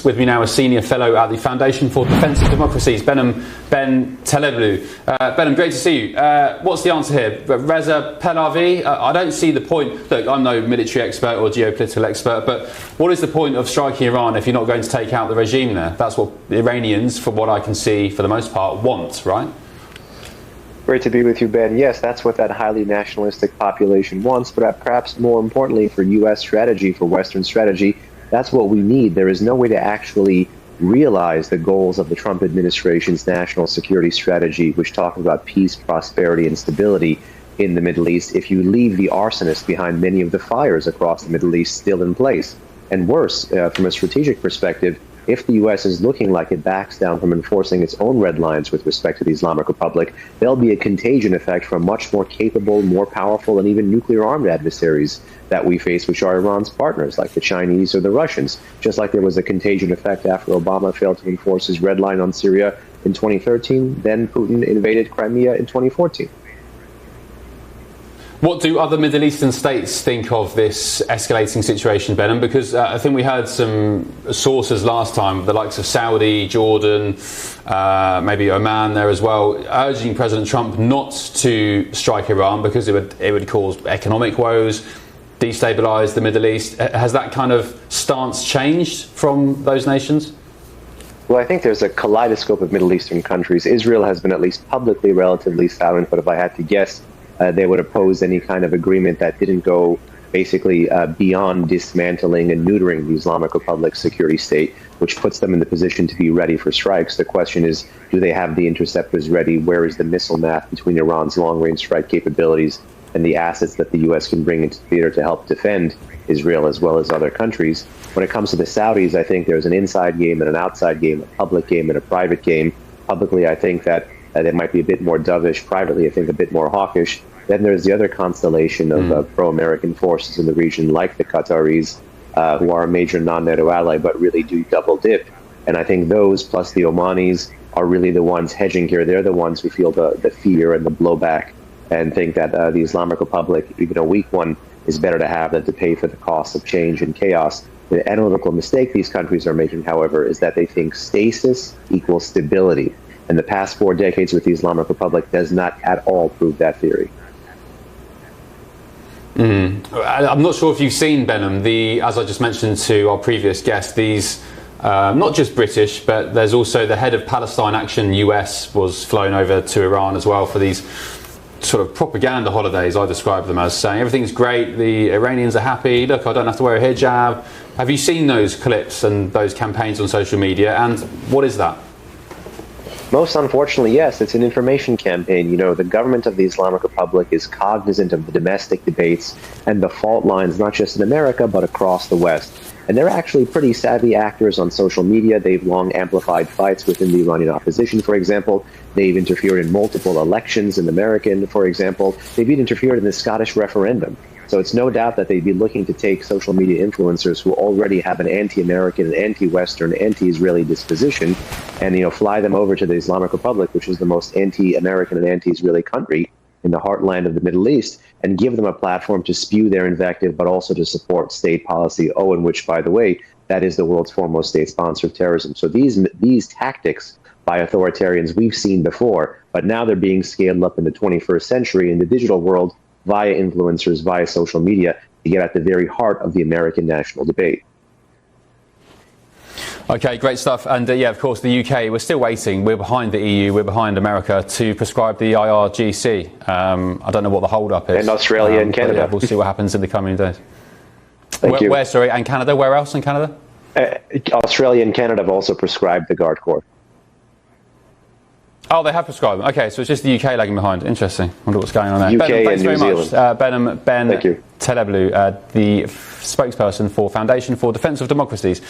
with me now a senior fellow at the Foundation for Defence of Democracies, Behnam Ben Taleblu. Behnam, great to see you. What's the answer here? Reza Pahlavi? I don't see the point. Look, I'm no military expert or geopolitical expert, but what is the point of striking Iran if you're not going to take out the regime there? That's what the Iranians, from what I can see, for the most part, want, right? Great to be with you, Ben. Yes, that's what that highly nationalistic population wants, but perhaps more importantly for U.S. strategy, for Western strategy, that's what we need. There is no way to actually realize the goals of the Trump administration's national security strategy, which talks about peace, prosperity, and stability in the Middle East, if you leave the arsonists behind many of the fires across the Middle East still in place. And worse, from a strategic perspective, if the U.S. is looking like it backs down from enforcing its own red lines with respect to the Islamic Republic, there'll be a contagion effect from much more capable, more powerful, and even nuclear-armed adversaries that we face, which are Iran's partners, like the Chinese or the Russians. Just like there was a contagion effect after Obama failed to enforce his red line on Syria in 2013, then Putin invaded Crimea in 2014. What do other Middle Eastern states think of this escalating situation, Behnam? Because I think we heard some sources last time, the likes of Saudi, Jordan, maybe Oman there as well, urging President Trump not to strike Iran because it would cause economic woes, destabilise the Middle East. Has that kind of stance changed from those nations? Well, I think there's a kaleidoscope of Middle Eastern countries. Israel has been at least publicly relatively silent, but if I had to guess, they would oppose any kind of agreement that didn't go basically beyond dismantling and neutering the Islamic Republic's security state, which puts them in the position to be ready for strikes. The question is, do they have the interceptors ready? Where is the missile math between Iran's long-range strike capabilities and the assets that the U.S. can bring into the theater to help defend Israel as well as other countries? When it comes to the Saudis, I think there's an inside game and an outside game, a public game and a private game. Publicly, I think that they might be a bit more dovish. Privately, I think a bit more hawkish. Then there's the other constellation of pro-American forces in the region, like the Qataris, who are a major non-NATO ally, but really do double dip. And I think those, plus the Omanis, are really the ones hedging here. They're the ones who feel the fear and the blowback and think that the Islamic Republic, even a weak one, is better to have than to pay for the cost of change and chaos. The analytical mistake these countries are making, however, is that they think stasis equals stability. And the past 4 decades with the Islamic Republic does not at all prove that theory. I'm not sure if you've seen, Behnam, as I just mentioned to our previous guest, these, not just British, but there's also the head of Palestine Action US was flown over to Iran as well for these sort of propaganda holidays, I describe them as, saying everything's great, the Iranians are happy, look, I don't have to wear a hijab. Have you seen those clips and those campaigns on social media, and what is that? Most unfortunately, yes, it's an information campaign. You know, the government of the Islamic Republic is cognizant of the domestic debates and the fault lines, not just in America, but across the West. And they're actually pretty savvy actors on social media. They've long amplified fights within the Iranian opposition, for example. They've interfered in multiple elections in American, for example. They've even interfered in the Scottish referendum. So it's no doubt that they'd be looking to take social media influencers who already have an anti-American, anti-Western, anti-Israeli disposition and, fly them over to the Islamic Republic, which is the most anti-American and anti-Israeli country in the heartland of the Middle East, and give them a platform to spew their invective, but also to support state policy, in which, by the way, that is the world's foremost state sponsor of terrorism. So these tactics by authoritarians we've seen before, but now they're being scaled up in the 21st century in the digital world, via influencers, via social media, to get at the very heart of the American national debate. Okay, great stuff. And yeah, of course, the UK, we're still waiting. We're behind the EU, we're behind America to prescribe the IRGC. I don't know what the hold-up is. And Australia and Canada. Yeah, we'll see what happens in the coming days. Thank you. Sorry, and Canada? Where else in Canada? Australia and Canada have also prescribed the Guard Corps. Oh, they have prescribed them. Okay, so it's just the UK lagging behind. Interesting. Wonder what's going on there. UK Behnam, thanks and very New much. Zealand. Behnam Ben Taleblu, the spokesperson for Foundation for Defence of Democracies.